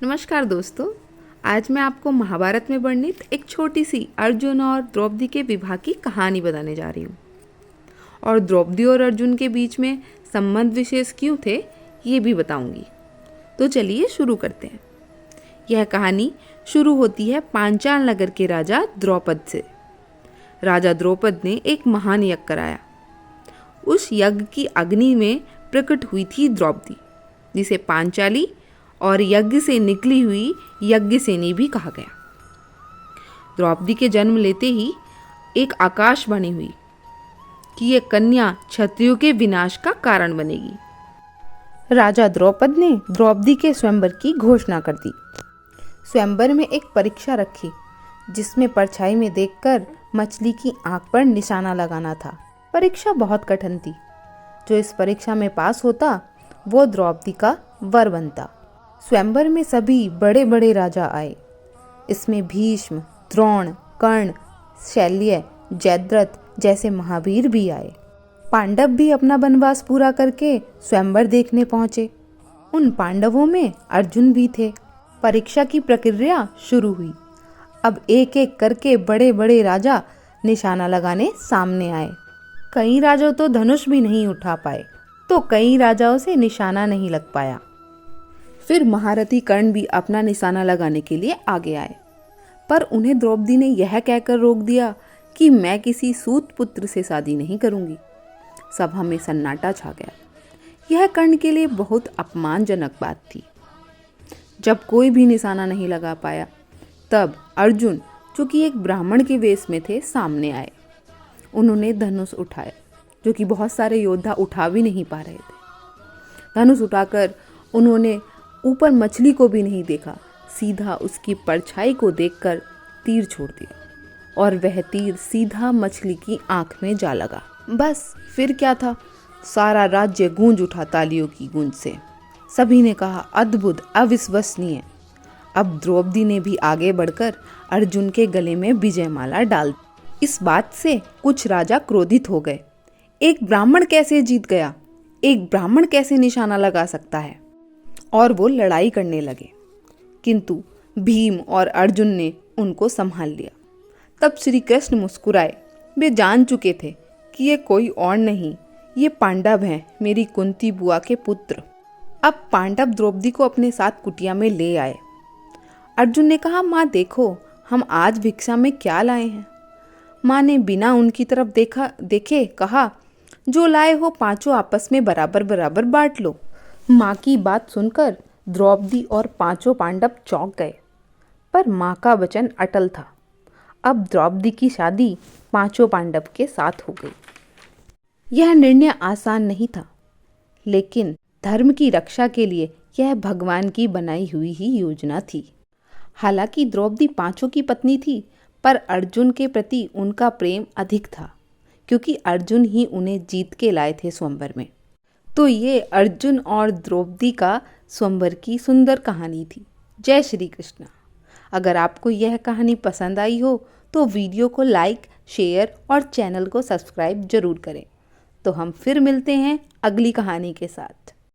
नमस्कार दोस्तों। आज मैं आपको महाभारत में वर्णित एक छोटी सी अर्जुन और द्रौपदी के विवाह की कहानी बताने जा रही हूँ। और द्रौपदी और अर्जुन के बीच में संबंध विशेष क्यों थे ये भी बताऊंगी। तो चलिए शुरू करते हैं। यह कहानी शुरू होती है पांचाल नगर के राजा द्रौपद से। राजा द्रौपद ने एक महान यज्ञ कराया। उस यज्ञ की अग्नि में प्रकट हुई थी द्रौपदी, जिसे पांचाली और यज्ञ से निकली हुई यज्ञसेनी भी कहा गया। द्रौपदी के जन्म लेते ही एक आकाशवाणी हुई कि यह कन्या क्षत्रियों के विनाश का कारण बनेगी। राजा द्रौपद ने द्रौपदी के स्वयंवर की घोषणा कर दी। स्वयंवर में एक परीक्षा रखी, जिसमें परछाई में देखकर मछली की आंख पर निशाना लगाना था। परीक्षा बहुत कठिन थी। जो इस परीक्षा में पास होता वो द्रौपदी का वर बनता। स्वयंवर में सभी बड़े बड़े राजा आए। इसमें भीष्म, द्रोण, कर्ण, शल्य, जयद्रथ जैसे महावीर भी आए। पांडव भी अपना वनवास पूरा करके स्वयंवर देखने पहुंचे। उन पांडवों में अर्जुन भी थे। परीक्षा की प्रक्रिया शुरू हुई। अब एक एक करके बड़े बड़े राजा निशाना लगाने सामने आए। कई राजा तो धनुष भी नहीं उठा पाए, तो कई राजाओं से निशाना नहीं लग पाया। फिर महारथी कर्ण भी अपना निशाना लगाने के लिए आगे आए, पर उन्हें द्रौपदी ने यह कहकर रोक दिया कि मैं किसी सूत पुत्र से शादी नहीं करूंगी। सभा में सन्नाटा छा गया। यह कर्ण के लिए बहुत अपमानजनक बात थी। जब कोई भी निशाना नहीं लगा पाया, तब अर्जुन, जो कि एक ब्राह्मण के वेश में थे, सामने आए। उन्होंने धनुष उठाया, जो कि बहुत सारे योद्धा उठा भी नहीं पा रहे थे। धनुष उठाकर उन्होंने ऊपर मछली को भी नहीं देखा, सीधा उसकी परछाई को देखकर तीर छोड़ दिया और वह तीर सीधा मछली की आंख में जा लगा। बस फिर क्या था, सारा राज्य गूंज उठा तालियों की गूंज से। सभी ने कहा, अद्भुत, अविश्वसनीय। अब द्रौपदी ने भी आगे बढ़कर अर्जुन के गले में विजयमाला डाल दी। इस बात से कुछ राजा क्रोधित हो गए। एक ब्राह्मण कैसे जीत गया? एक ब्राह्मण कैसे निशाना लगा सकता है? और वो लड़ाई करने लगे, किंतु भीम और अर्जुन ने उनको संभाल लिया। तब श्री कृष्ण मुस्कुराए। वे जान चुके थे कि ये कोई और नहीं, ये पांडव हैं, मेरी कुंती बुआ के पुत्र। अब पांडव द्रौपदी को अपने साथ कुटिया में ले आए। अर्जुन ने कहा, माँ देखो, हम आज भिक्षा में क्या लाए हैं। माँ ने बिना उनकी तरफ देखे कहा, जो लाए हो पांचों आपस में बराबर बराबर बांट लो। माँ की बात सुनकर द्रौपदी और पांचों पांडव चौंक गए, पर माँ का वचन अटल था। अब द्रौपदी की शादी पांचों पांडव के साथ हो गई। यह निर्णय आसान नहीं था, लेकिन धर्म की रक्षा के लिए यह भगवान की बनाई हुई ही योजना थी। हालांकि द्रौपदी पांचों की पत्नी थी, पर अर्जुन के प्रति उनका प्रेम अधिक था, क्योंकि अर्जुन ही उन्हें जीत के लाए थे स्वयंवर में। तो ये अर्जुन और द्रौपदी का स्वयंवर की सुंदर कहानी थी। जय श्री कृष्ण। अगर आपको यह कहानी पसंद आई हो तो वीडियो को लाइक, शेयर और चैनल को सब्सक्राइब जरूर करें। तो हम फिर मिलते हैं अगली कहानी के साथ।